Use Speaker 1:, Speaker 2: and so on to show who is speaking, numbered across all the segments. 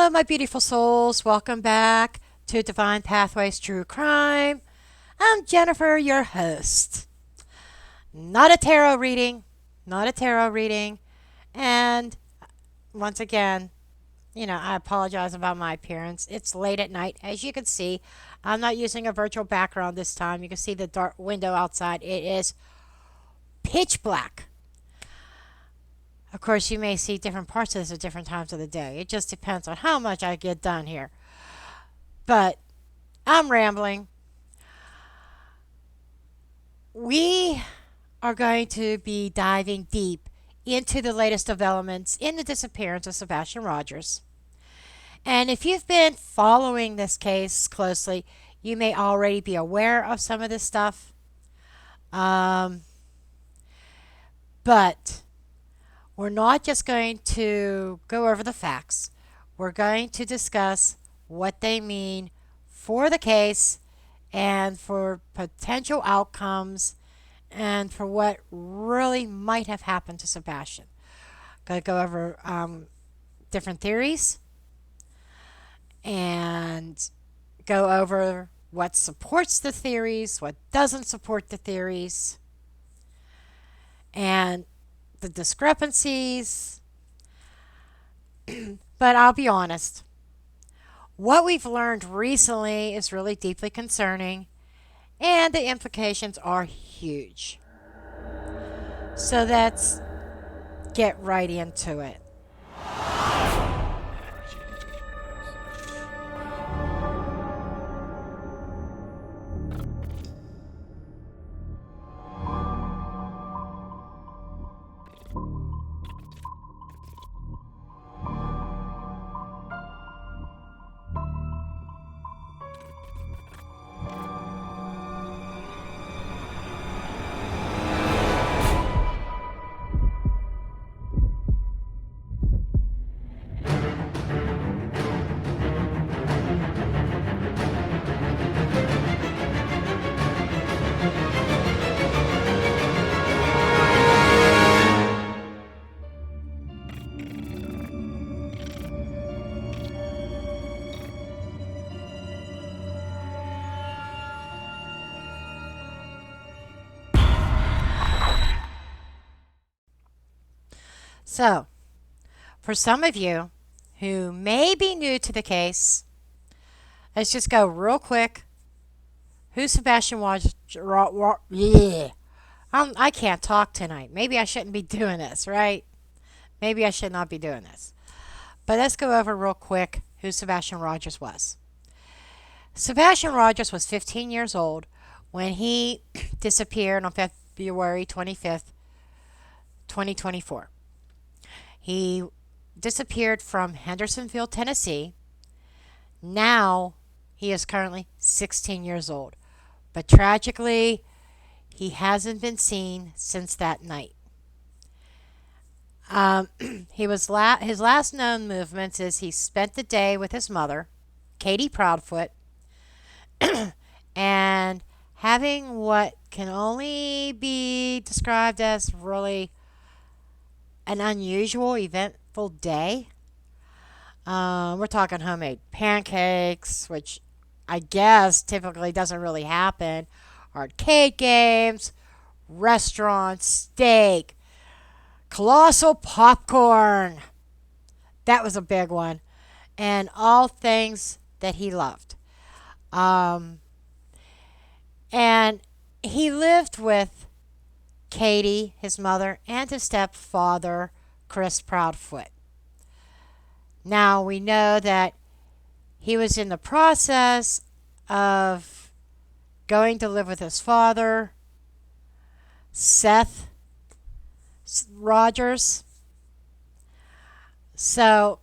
Speaker 1: Hello, my beautiful souls. Welcome back to Divine Pathways True Crime. I'm Jennifer, your host. Not a tarot reading, not a tarot reading. And once again, I apologize about my appearance. It's late at night. As you can see, I'm not using a virtual background this time. You can see the dark window outside. It is pitch black. Of course, you may see different parts of this at different times of the day. It just depends on how much I get done here. But I'm rambling. We are going to be diving deep into the latest developments in the disappearance of Sebastian Rogers. And if you've been following this case closely, you may already be aware of some of this stuff. But we're not just going to go over the facts. We're going to discuss what they mean for the case and for potential outcomes and for what really might have happened to Sebastian. Going to go over different theories and go over what supports the theories, what doesn't support the theories, and the discrepancies. But I'll be honest, what we've learned recently is really deeply concerning, and the implications are huge. So let's get right into it. So, for some of you who may be new to the case, let's just go real quick. Who's Sebastian Rogers? Yeah. I can't talk tonight. Maybe I shouldn't be doing this, right? Maybe I should not be doing this. But let's go over real quick who Sebastian Rogers was. Sebastian Rogers was 15 years old when he disappeared on February 25th, 2024. He disappeared from Hendersonville, Tennessee. Now he is currently 16 years old. But tragically, he hasn't been seen since that night. His last known movements is he spent the day with his mother, Katie Proudfoot, and having what can only be described as really an unusual, eventful day. We're talking homemade pancakes, which I guess typically doesn't really happen, arcade games, restaurants, steak, colossal popcorn. That was a big one. And all things that he loved. And he lived with Katie, his mother, and his stepfather, Chris Proudfoot. Now, we know that he was in the process of going to live with his father, Seth Rogers. So,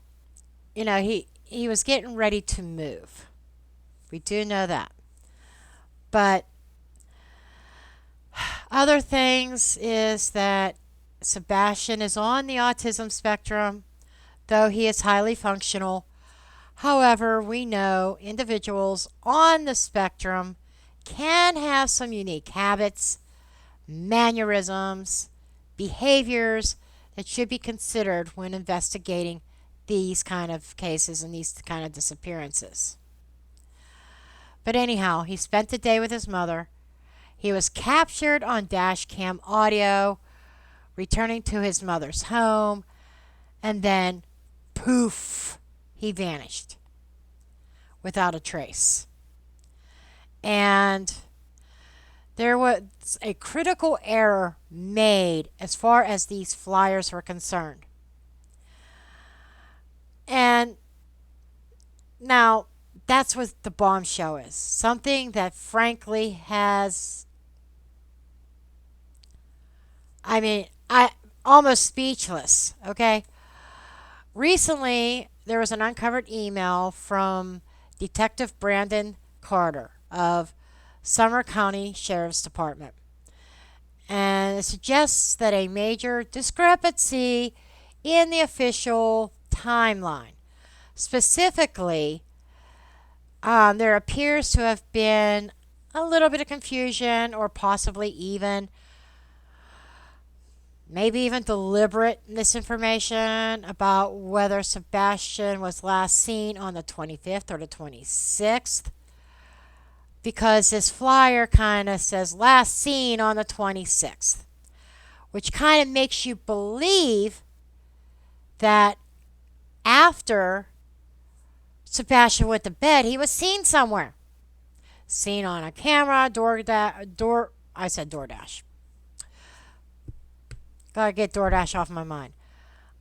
Speaker 1: he was getting ready to move. We do know that. But other things is that Sebastian is on the autism spectrum, though he is highly functional. However, we know individuals on the spectrum can have some unique habits, mannerisms, behaviors that should be considered when investigating these kind of cases and these kind of disappearances. But anyhow, he spent the day with his mother. He was captured on dash cam audio, returning to his mother's home, and then poof, he vanished without a trace. And there was a critical error made as far as these flyers were concerned. And now that's what the bombshell is. Something that frankly has, I almost speechless, okay? Recently, there was an uncovered email from Detective Brandon Carter of Sumner County Sheriff's Department. And it suggests that a major discrepancy in the official timeline. Specifically, there appears to have been a little bit of confusion or possibly even maybe even deliberate misinformation about whether Sebastian was last seen on the 25th or the 26th, because this flyer kind of says last seen on the 26th, which kind of makes you believe that after Sebastian went to bed, he was seen somewhere. Seen on a camera, I said DoorDash. Gotta get DoorDash off my mind.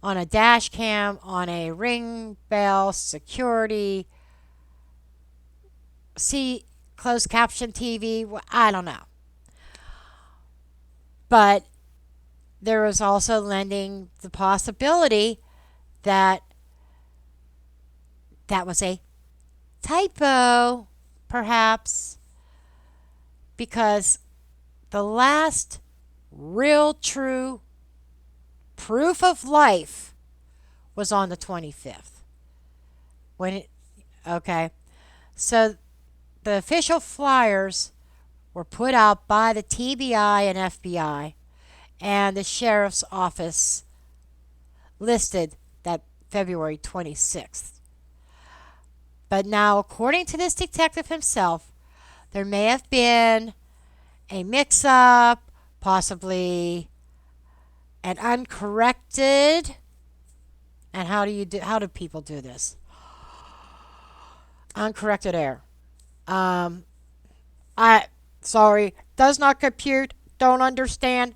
Speaker 1: On a dash cam, on a ring bell, security, see closed caption TV. I don't know. But there was also lending the possibility that that was a typo, perhaps, because the last real true proof of life was on the 25th. Okay. So the official flyers were put out by the TBI and FBI, and the sheriff's office listed that February 26th. But now, according to this detective himself, there may have been a mix-up, possibly an uncorrected, and how do people do this? Uncorrected error. Sorry, does not compute, don't understand.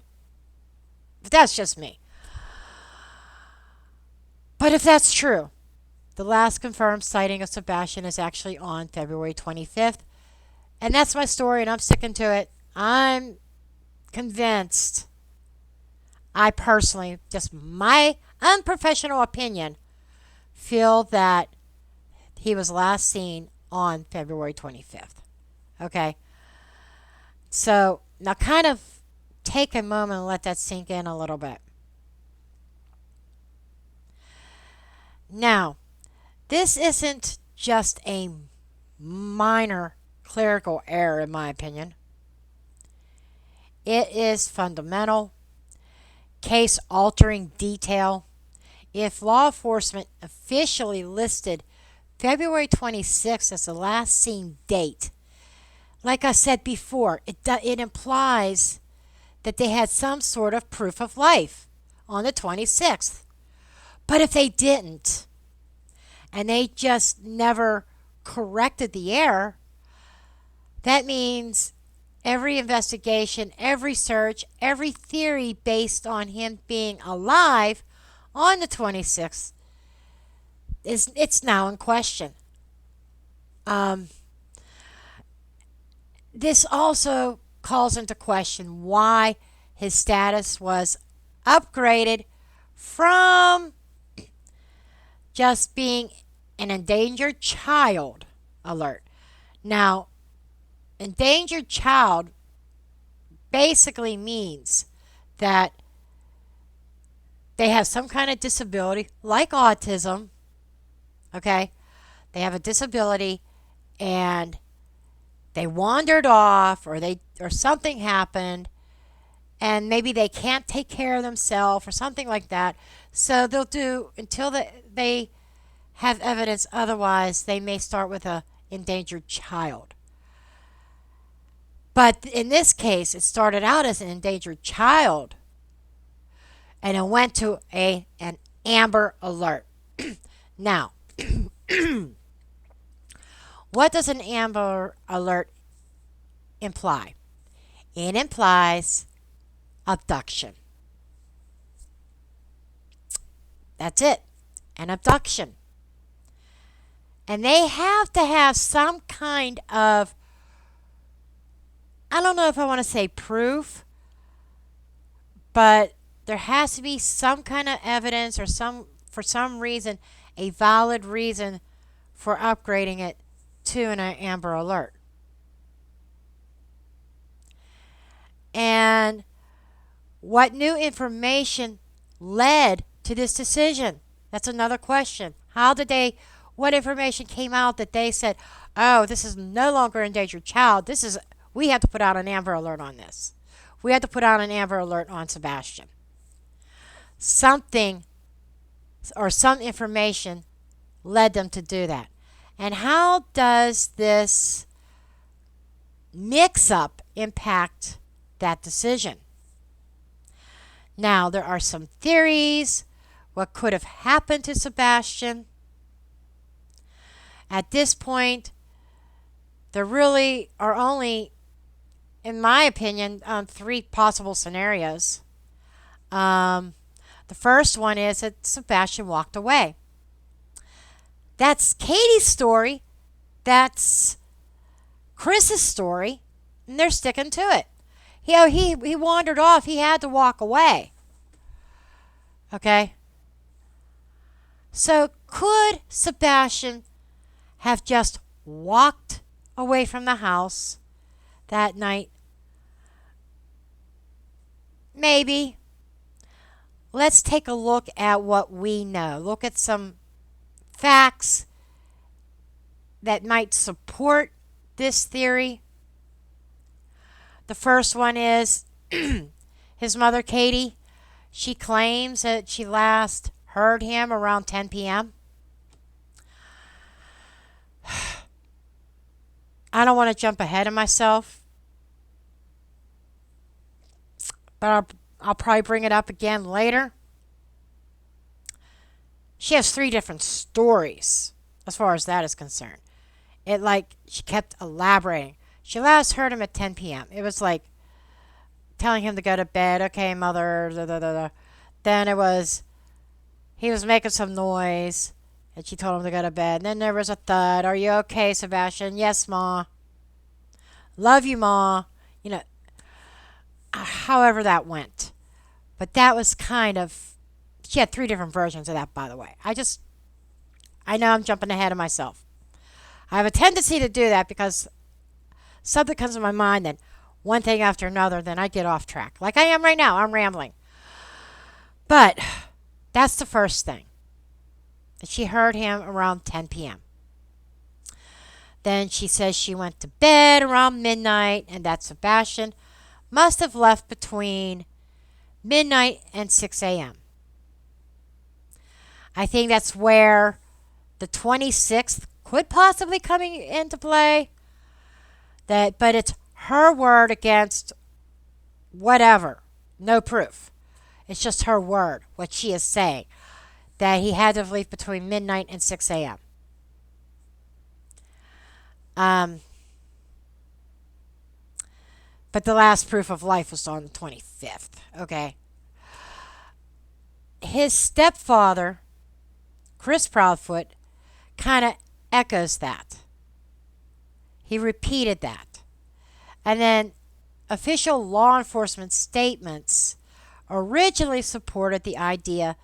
Speaker 1: That's just me. But if that's true, the last confirmed sighting of Sebastian is actually on February 25th. And that's my story, and I'm sticking to it. I'm convinced. I personally, just my unprofessional opinion, feel that he was last seen on February 25th. Okay? So, now kind of take a moment and let that sink in a little bit. Now, this isn't just a minor clerical error, in my opinion. It is fundamental, case altering detail. If law enforcement officially listed February 26th as the last seen date, like I said before, it implies that they had some sort of proof of life on the 26th. But if they didn't, and they just never corrected the error, that means every investigation, every search, every theory based on him being alive on the 26th it's now in question. This also calls into question why his status was upgraded from just being an endangered child alert. Now, endangered child basically means that they have some kind of disability, like autism, okay? They have a disability and they wandered off, or something happened, and maybe they can't take care of themselves or something like that. So they'll do until they have evidence otherwise, they may start with a endangered child. But in this case, it started out as an endangered child and it went to an Amber Alert. Now, what does an Amber Alert imply? It implies abduction. That's it, an abduction. And they have to have some kind of, I don't know if I want to say proof, but there has to be some kind of evidence or for some reason, a valid reason for upgrading it to an Amber Alert. And what new information led to this decision? That's another question. What information came out that they said, oh, this is no longer an endangered child. We have to put out an Amber Alert on this. We had to put out an Amber Alert on Sebastian. Something or some information led them to do that. And how does this mix-up impact that decision? Now, there are some theories. What could have happened to Sebastian? At this point, there really are only, in my opinion, 3 possible scenarios. The first one is that Sebastian walked away. That's Katie's story. That's Chris's story. And they're sticking to it. He wandered off. He had to walk away. Okay? So could Sebastian have just walked away from the house that night? Maybe. Let's take a look at what we know. Look at some facts that might support this theory. The first one is his mother, Katie. She claims that she last heard him around 10 p.m. I don't want to jump ahead of myself, but I'll probably bring it up again later. She has 3 different stories as far as that is concerned. She kept elaborating. She last heard him at 10 p.m. It was like telling him to go to bed. Okay, mother. Da, da, da, da. Then it was he was making some noise, and she told him to go to bed. And then there was a thud. Are you okay, Sebastian? Yes, Ma. Love you, Ma. However that went. But that was kind of, she had 3 different versions of that, by the way. I know I'm jumping ahead of myself. I have a tendency to do that because something comes to my mind, and one thing after another, then I get off track. Like I am right now. I'm rambling. But that's the first thing. She heard him around 10 p.m. Then she says she went to bed around midnight and that Sebastian must have left between midnight and 6 a.m. I think that's where the 26th could possibly come into play. But it's her word against whatever. No proof. It's just her word, what she is saying. That he had to leave between midnight and 6 a.m. But the last proof of life was on the 25th. Okay. His stepfather, Chris Proudfoot, kind of echoes that. He repeated that. And then official law enforcement statements originally supported the idea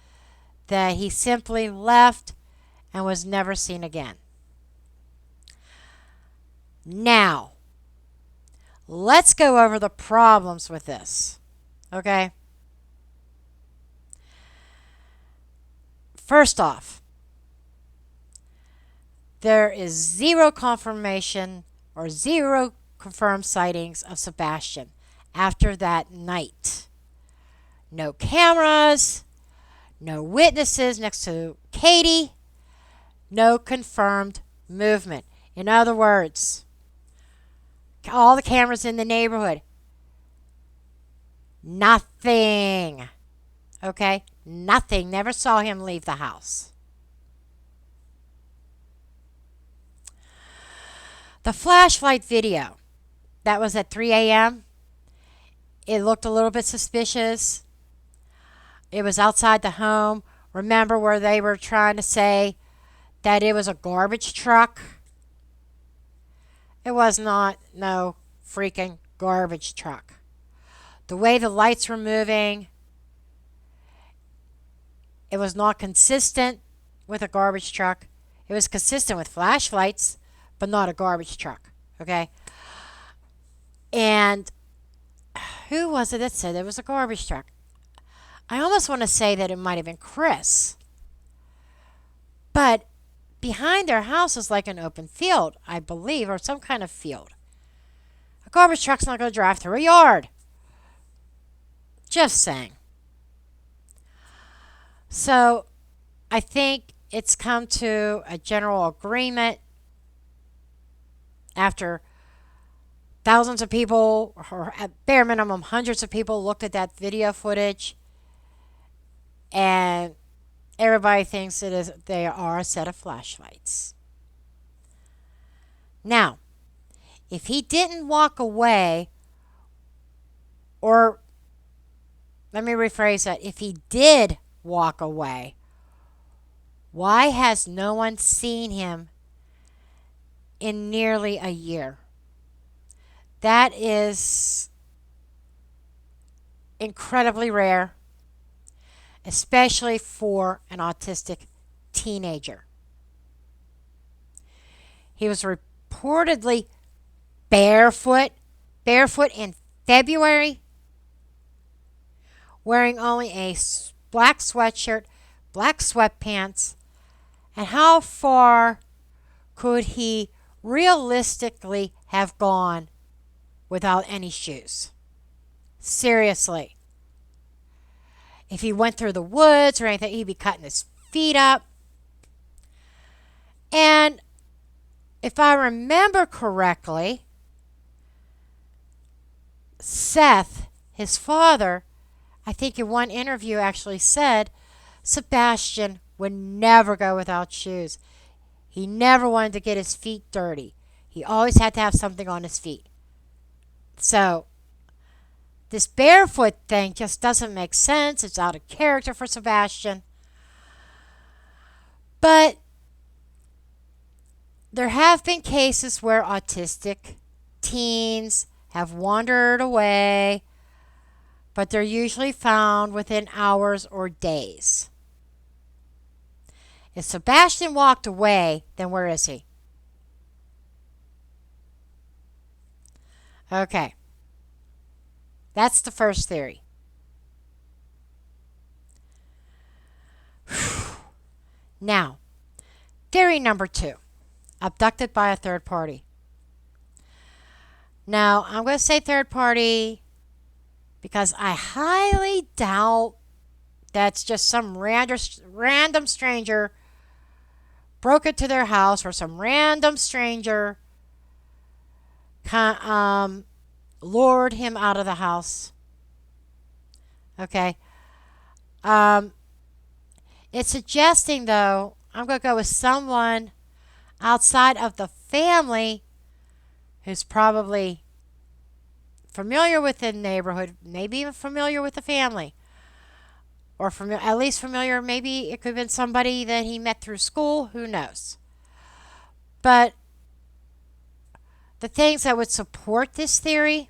Speaker 1: that he simply left and was never seen again. Now, let's go over the problems with this. Okay? First off, there is 0 confirmation or 0 confirmed sightings of Sebastian after that night. No cameras, no witnesses next to Katie, no confirmed movement. In other words, all the cameras in the neighborhood, nothing. Okay? Nothing. Never saw him leave the house. The flashlight video that was at 3 a.m., it looked a little bit suspicious. It was outside the home. Remember where they were trying to say that it was a garbage truck? It was not no freaking garbage truck. The way the lights were moving, it was not consistent with a garbage truck. It was consistent with flashlights, but not a garbage truck. Okay? And who was it that said it was a garbage truck? I almost want to say that it might have been Chris. But behind their house is like an open field, I believe, or some kind of field. A garbage truck's not going to drive through a yard. Just saying. So I think it's come to a general agreement after thousands of people, or at bare minimum hundreds of people, looked at that video footage, and everybody thinks they are a set of flashlights. Now, if he didn't walk away, or let me rephrase that, if he did walk away, why has no one seen him in nearly a year? That is incredibly rare, especially for an autistic teenager. He was reportedly barefoot in February, wearing only a black sweatshirt, black sweatpants. And how far could he realistically have gone without any shoes? Seriously. If he went through the woods or anything, he'd be cutting his feet up. And if I remember correctly, Seth, his father, I think in one interview actually said Sebastian would never go without shoes. He never wanted to get his feet dirty. He always had to have something on his feet. So this barefoot thing just doesn't make sense. It's out of character for Sebastian. But there have been cases where autistic teens have wandered away, but they're usually found within hours or days. If Sebastian walked away, then where is he? Okay. That's the first theory. Now, theory number 2. Abducted by a third party. Now, I'm going to say third party because I highly doubt that's just some random stranger broke into their house, or some random stranger lured him out of the house. Okay. It's suggesting, though, I'm going to go with someone outside of the family who's probably familiar with the neighborhood, maybe even familiar with the family, or at least familiar. Maybe it could have been somebody that he met through school. Who knows? But the things that would support this theory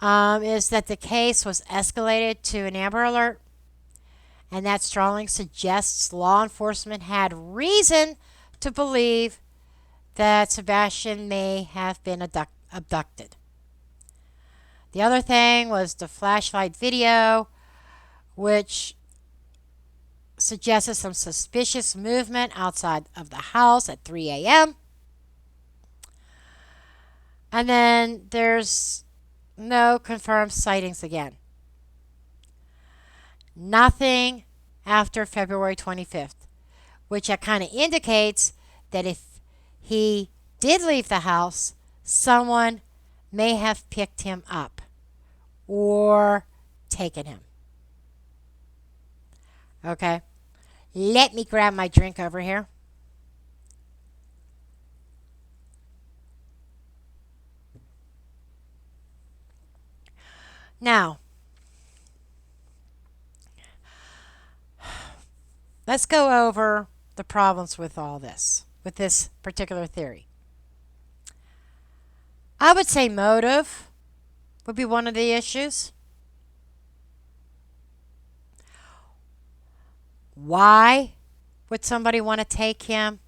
Speaker 1: is that the case was escalated to an Amber Alert, and that strongly suggests law enforcement had reason to believe that Sebastian may have been abducted. The other thing was the flashlight video, which suggested some suspicious movement outside of the house at 3 a.m. And then there's no confirmed sightings again. Nothing after February 25th, which kind of indicates that if he did leave the house, someone may have picked him up or taken him. Okay, let me grab my drink over here. Now, let's go over the problems with all this, with this particular theory. I would say motive would be one of the issues. Why would somebody want to take him?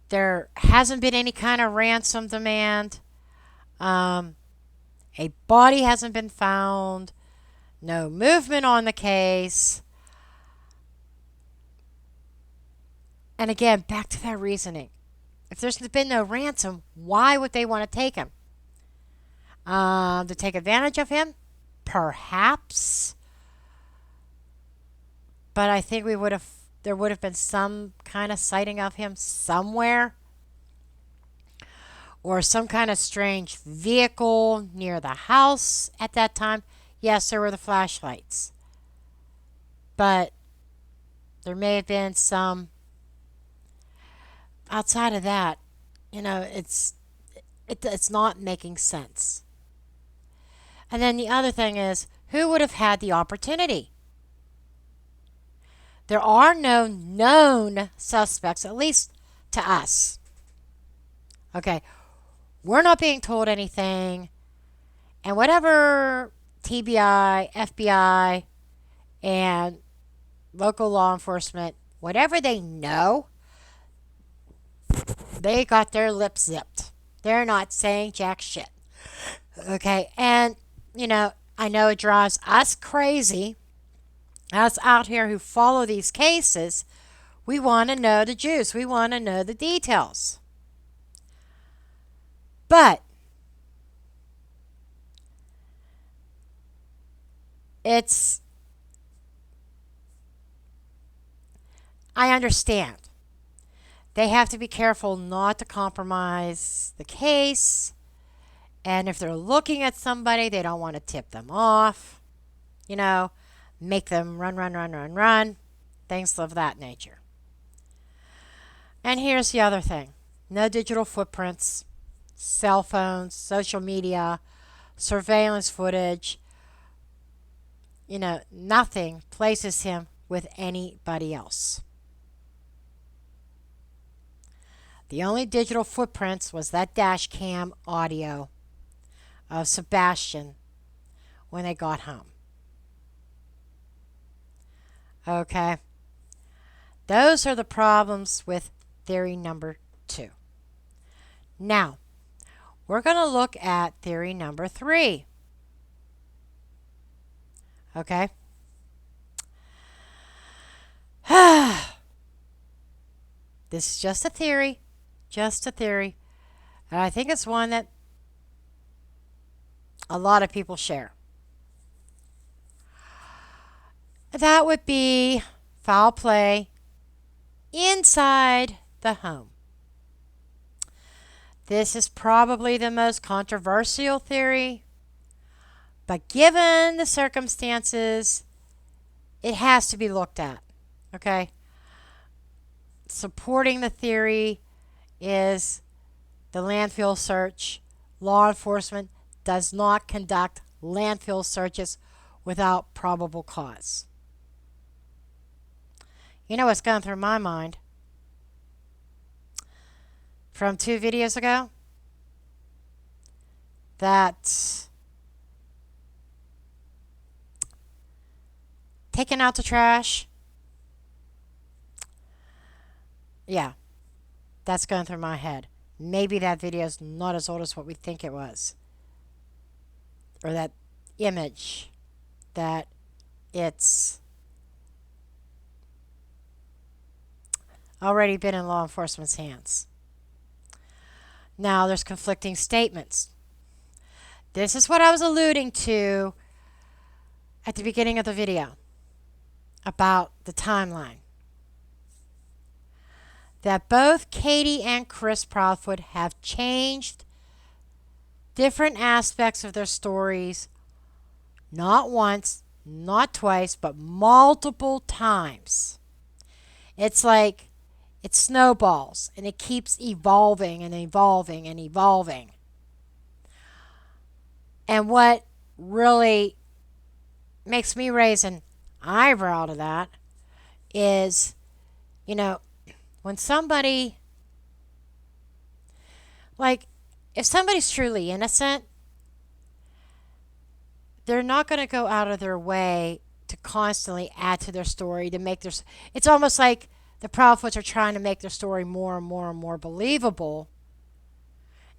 Speaker 1: There hasn't been any kind of ransom demand. A body hasn't been found. No movement on the case. And again, back to that reasoning. If there's been no ransom, why would they want to take him? To take advantage of him? Perhaps. But I think there would have been some kind of sighting of him somewhere. Or some kind of strange vehicle near the house at that time. Yes, there were the flashlights. But there may have been some. Outside of that, it's not making sense. And then the other thing is, who would have had the opportunity? There are no known suspects, at least to us. Okay, we're not being told anything. And whatever TBI, FBI, and local law enforcement, whatever they know, they got their lips zipped. They're not saying jack shit. Okay, and, I know it drives us crazy, us out here who follow these cases. We want to know the juice. We want to know the details. But I understand. They have to be careful not to compromise the case. And if they're looking at somebody, they don't want to tip them off. Make them run. Things of that nature. And here's the other thing. No digital footprints, cell phones, social media, surveillance footage. Nothing places him with anybody else. The only digital footprints was that dash cam audio of Sebastian when they got home. Okay. Those are the problems with theory number 2. Now, we're going to look at theory number 3. Okay. This is just a theory. Just a theory. And I think it's one that a lot of people share. That would be foul play inside the home. This is probably the most controversial theory, but given the circumstances, it has to be looked at. Okay? Supporting the theory is the landfill search. Law enforcement does not conduct landfill searches without probable cause. You know what's going through my mind? From 2 videos ago, that taking out the trash, yeah, that's going through my head. Maybe that video is not as old as what we think it was. Or that image, that it's already been in law enforcement's hands. Now, there's conflicting statements. This is what I was alluding to at the beginning of the video. about the timeline. That both Katie and Chris Proudfoot have changed different aspects of their stories, not once, not twice, but multiple times. It's like it snowballs and it keeps evolving and evolving and evolving. And what really makes me raise an eyebrow to that is, you know, when somebody, like, if somebody's truly innocent, they're not going to go out of their way to constantly add to their story to make their. It's almost like the Proudfoots are trying to make their story more and more and more believable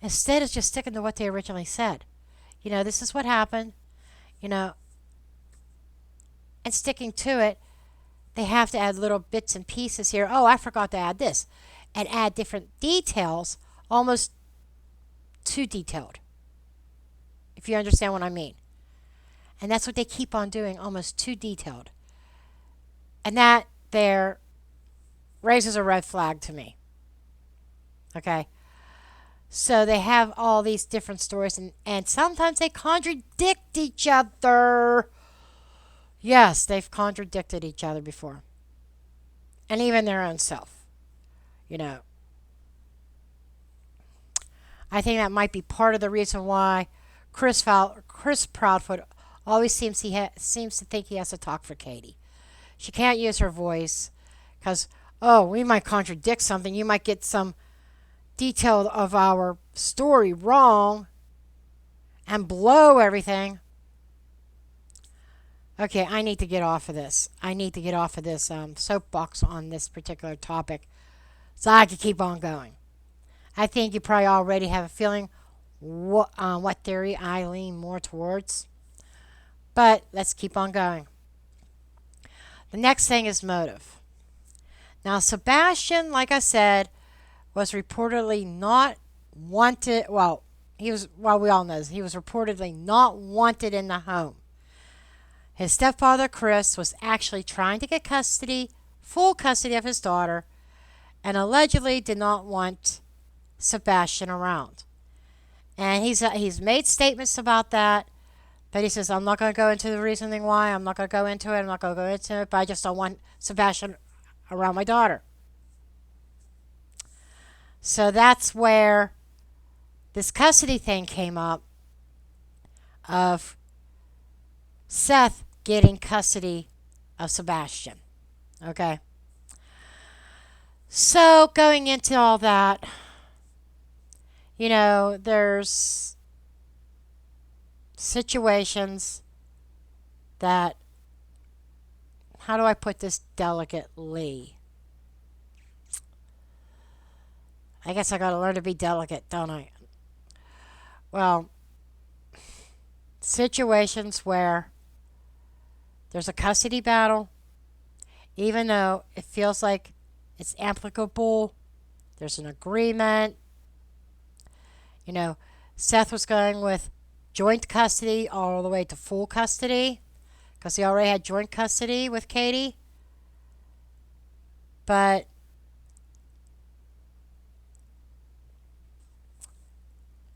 Speaker 1: instead of just sticking to what they originally said. This is what happened, you know, and sticking to it. They have to add little bits and pieces here. Oh, I forgot to add this. And add different details, almost too detailed, if you understand what I mean. And that's what they keep on doing, almost too detailed. And that there raises a red flag to me. Okay? So they have all these different stories, and sometimes they contradict each other. Yes, they've contradicted each other before. And even their own self. I think that might be part of the reason why Chris Proudfoot always seems to think he has to talk for Katie. She can't use her voice because, we might contradict something. You might get some detail of our story wrong and blow everything. Okay, I need to get off of this. I need to get off of this soapbox on this particular topic so I can keep on going. I think you probably already have a feeling what theory I lean more towards. But let's keep on going. The next thing is motive. Now, Sebastian, like I said, was reportedly not wanted. We all know this. He was reportedly not wanted in the home. His stepfather, Chris, was actually trying to get full custody of his daughter, and allegedly did not want Sebastian around. And he's made statements about that, but he says, I'm not going to go into the reasoning why. I'm not going to go into it. But I just don't want Sebastian around my daughter. So that's where this custody thing came up of Seth getting custody of Sebastian. Okay? So going into all that, there's situations that, how do I put this delicately? I guess I got to learn to be delicate, don't I? Well, situations where there's a custody battle, even though it feels like it's applicable, there's an agreement. Seth was going with joint custody all the way to full custody because he already had joint custody with Katie. But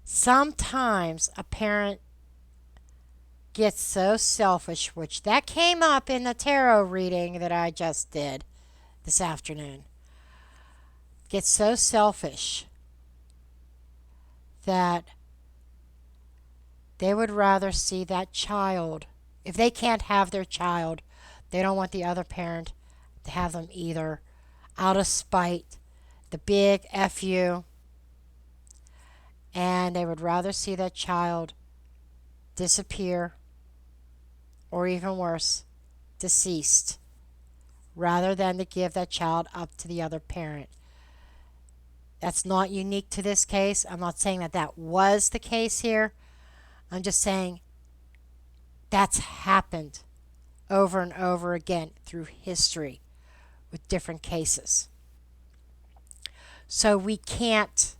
Speaker 1: sometimes a parent gets so selfish, which that came up in the tarot reading that I just did this afternoon. Gets so selfish that they would rather see that child. If they can't have their child, they don't want the other parent to have them either, out of spite, the big F you. And they would rather see that child disappear, or even worse, deceased, rather than to give that child up to the other parent. That's not unique to this case. I'm not saying that was the case here. I'm just saying that's happened over and over again through history with different cases. So we can't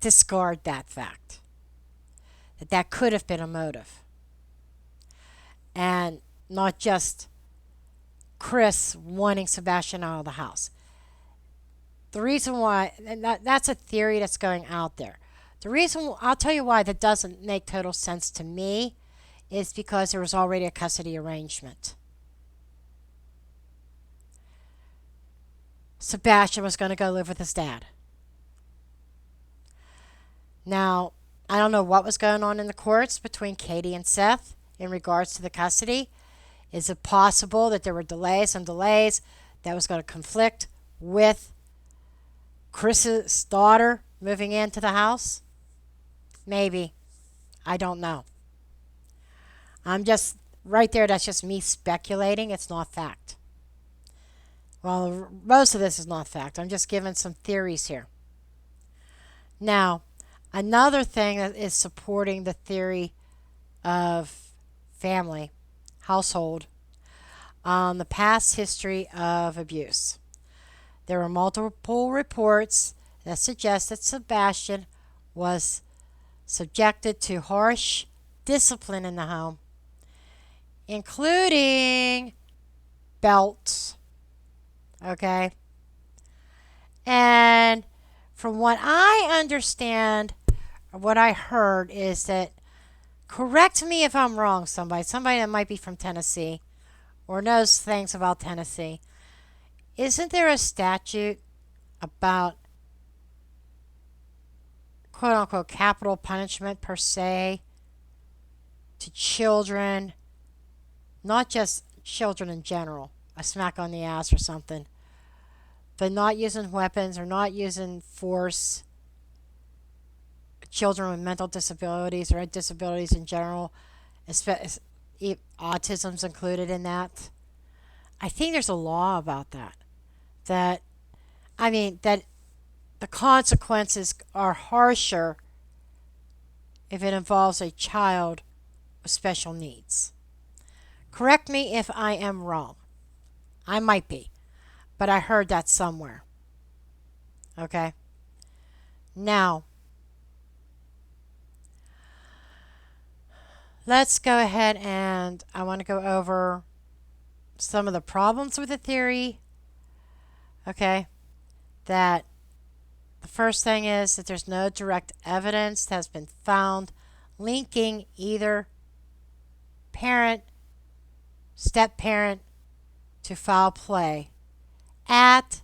Speaker 1: discard that fact, that could have been a motive. And not just Chris wanting Sebastian out of the house. The reason why, and that's a theory that's going out there. The reason, I'll tell you why that doesn't make total sense to me, is because there was already a custody arrangement. Sebastian was going to go live with his dad. Now, I don't know what was going on in the courts between Katie and Seth in regards to the custody. Is it possible that there were some delays that was going to conflict with Chris's daughter moving into the house? Maybe. I don't know. I'm just, right there, that's just me speculating. It's not fact. Well, most of this is not fact. I'm just giving some theories here. Now, another thing that is supporting the theory of family, household, the past history of abuse. There are multiple reports that suggest that Sebastian was subjected to harsh discipline in the home, including belts. Okay? And from what I understand, or what I heard, is that, correct me if I'm wrong, somebody that might be from Tennessee or knows things about Tennessee. Isn't there a statute about quote unquote capital punishment per se to children, not just children in general, a smack on the ass or something, but not using weapons or not using force, children with mental disabilities or disabilities in general, autism's included in that. I think there's a law about that. That the consequences are harsher if it involves a child with special needs. Correct me if I am wrong. I might be, but I heard that somewhere. Okay? Now, let's go ahead and I want to go over some of the problems with the theory. Okay? That the first thing is that there's no direct evidence that has been found linking either parent, step parent to foul play at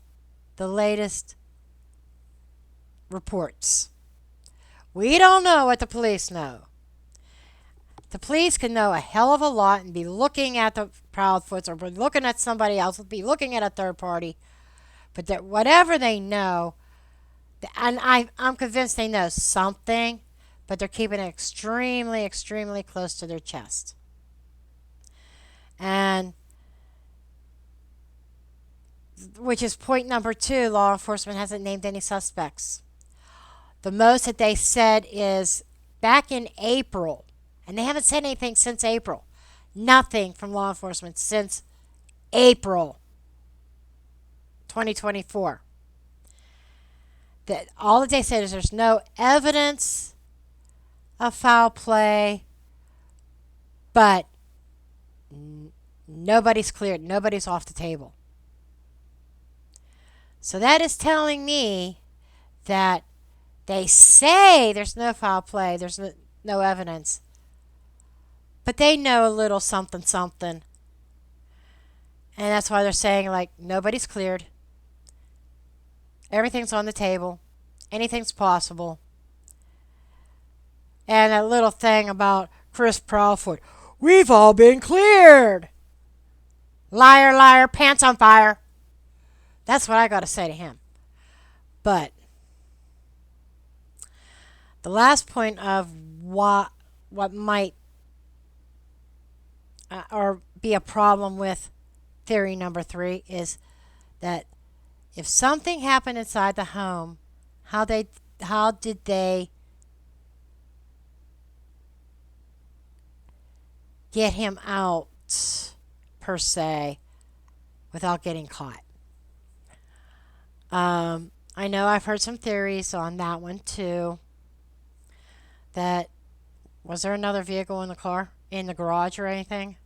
Speaker 1: the latest reports. We don't know what the police know. The police can know a hell of a lot and be looking at the Proudfoots or be looking at somebody else, be looking at a third party, but that whatever they know, and I'm convinced they know something, but they're keeping it extremely, extremely close to their chest. And which is point number 2, law enforcement hasn't named any suspects. The most that they said is back in April, and they haven't said anything since April. Nothing from law enforcement since April 2024. That all that they said is there's no evidence of foul play, but nobody's cleared, nobody's off the table. So that is telling me that they say there's no foul play, there's no evidence, but they know a little something something. And that's why they're saying, like, nobody's cleared. Everything's on the table. Anything's possible. And that little thing about Chris Proudfoot. We've all been cleared. Liar, liar, pants on fire. That's what I got to say to him. But the last point of what might or be a problem with theory number 3 is that if something happened inside the home, how did they get him out per se without getting caught? I know I've heard some theories on that one too. That was there another vehicle in the car, in the garage or anything?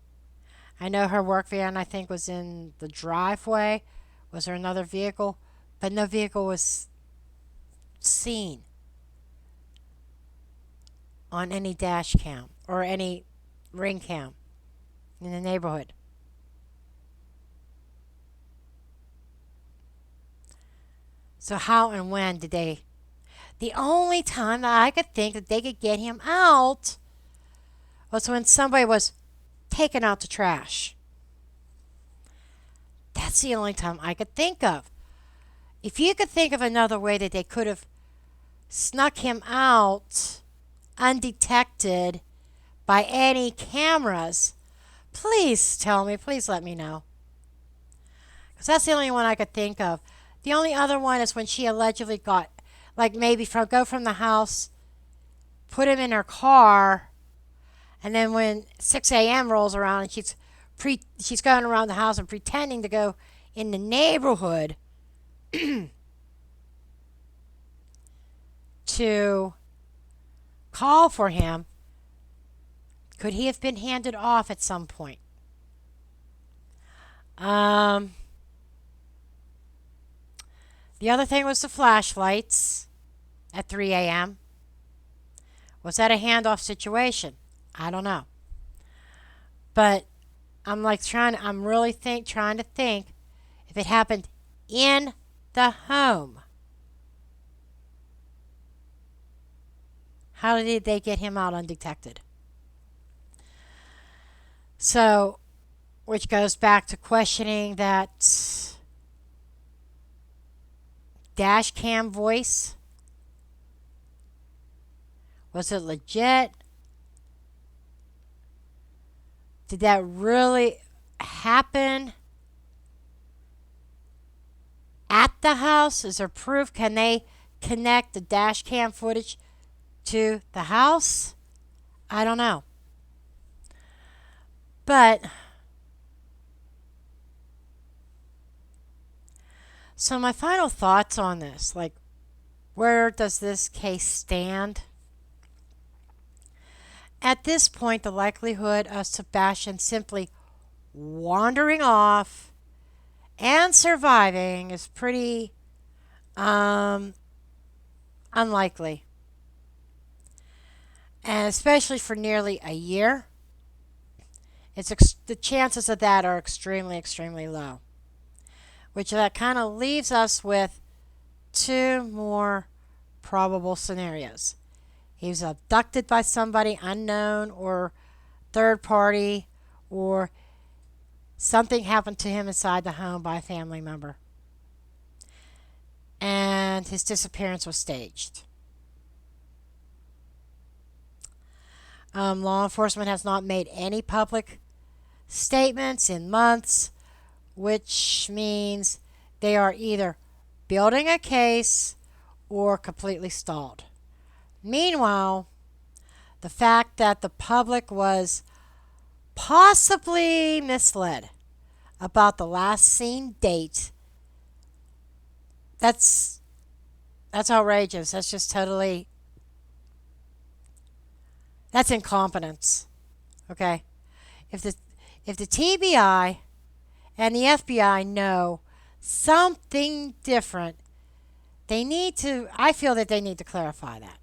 Speaker 1: I know her work van, I think, was in the driveway. Was there another vehicle? But no vehicle was seen on any dash cam or any ring cam in the neighborhood. So how and when did they? The only time that I could think that they could get him out was when somebody was taking out the trash. That's the only time I could think of. If you could think of another way that they could have snuck him out undetected by any cameras, please tell me. Please let me know. Because that's the only one I could think of. The only other one is when she allegedly got, like maybe go from the house, put him in her car, and then when 6 a.m. rolls around and she's going around the house and pretending to go in the neighborhood to call for him. Could he have been handed off at some point? The other thing was the flashlights at 3 a.m. Was that a handoff situation? I don't know. But I'm really trying to think if it happened in the home. How did they get him out undetected? So, which goes back to questioning that dash cam voice. Was it legit? Did that really happen at the house? Is there proof? Can they connect the dash cam footage to the house? I don't know. But so my final thoughts on this, like, where does this case stand? At this point, the likelihood of Sebastian simply wandering off and surviving is pretty unlikely. And especially for nearly a year, the chances of that are extremely, extremely low. Which that kind of leaves us with two more probable scenarios. He was abducted by somebody unknown or third party, or something happened to him inside the home by a family member. And his disappearance was staged. Law enforcement has not made any public statements in months, which means they are either building a case or completely stalled. Meanwhile, the fact that the public was possibly misled about the last seen date, that's outrageous. That's just totally, that's incompetence. Okay? If the TBI and the FBI know something different, I feel that they need to clarify that.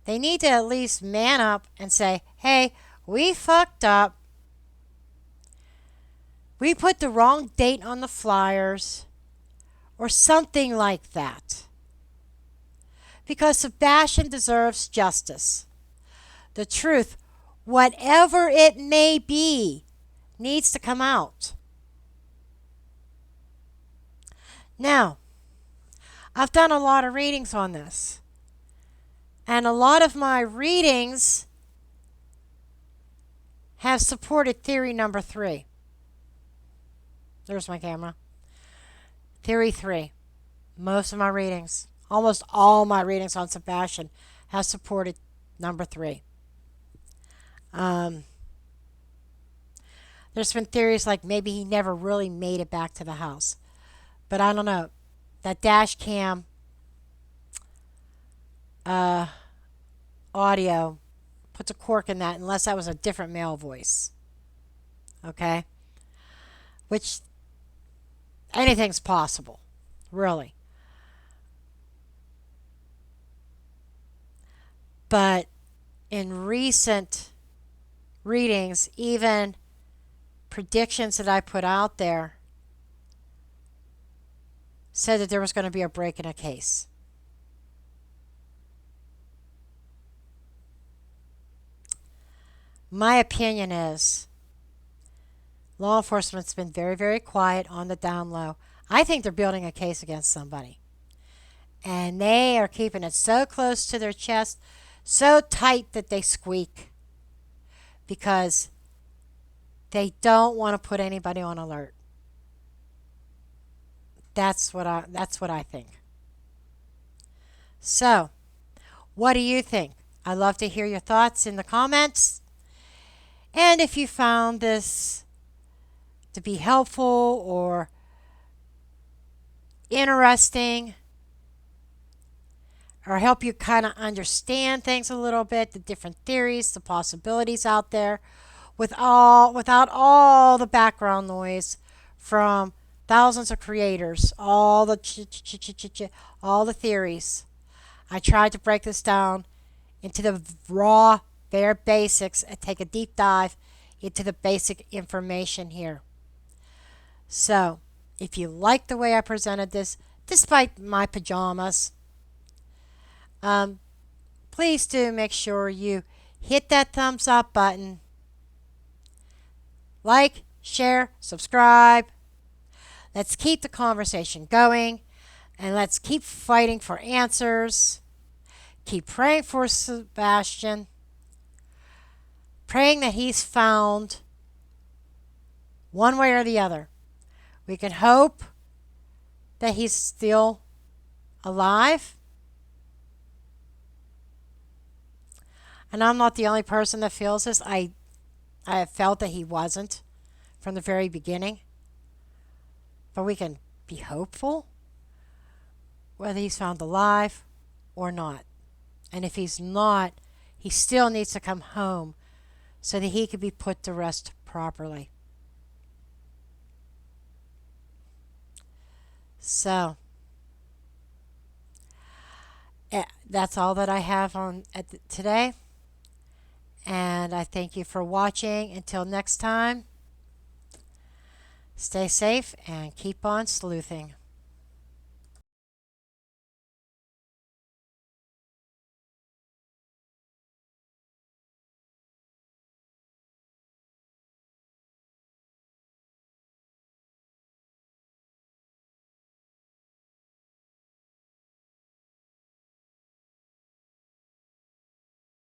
Speaker 1: They need to at least man up and say, hey, we fucked up. We put the wrong date on the flyers, or something like that. Because Sebastian deserves justice. The truth, whatever it may be, needs to come out. Now, I've done a lot of readings on this. And a lot of my readings have supported theory number 3. There's my camera. Theory 3. Most of my readings, almost all my readings on Sebastian, have supported number 3. There's been theories like maybe he never really made it back to the house. But I don't know. That dash cam audio puts a cork in that, unless that was a different male voice. Okay? which anything's possible, really. But in recent readings, even predictions that I put out there said that there was going to be a break in a case. My opinion is law enforcement's been very, very quiet on the down low. I think they're building a case against somebody. And they are keeping it so close to their chest, so tight that they squeak, because they don't want to put anybody on alert. That's what I think. So, what do you think? I'd love to hear your thoughts in the comments. And if you found this to be helpful or interesting, or help you kind of understand things a little bit, the different theories, the possibilities out there, without all the background noise from thousands of creators, all the theories. I tried to break this down into the raw, bare basics and take a deep dive into the basic information here. So, if you like the way I presented this, despite my pajamas, please do make sure you hit that thumbs up button. Like, share, subscribe. Let's keep the conversation going, and let's keep fighting for answers. Keep praying for Sebastian, praying that he's found one way or the other. We can hope that he's still alive. And I'm not the only person that feels this. I have felt that he wasn't from the very beginning. But we can be hopeful whether he's found alive or not. And if he's not, he still needs to come home so that he can be put to rest properly. So, that's all that I have on today. And I thank you for watching. Until next time, stay safe and keep on sleuthing.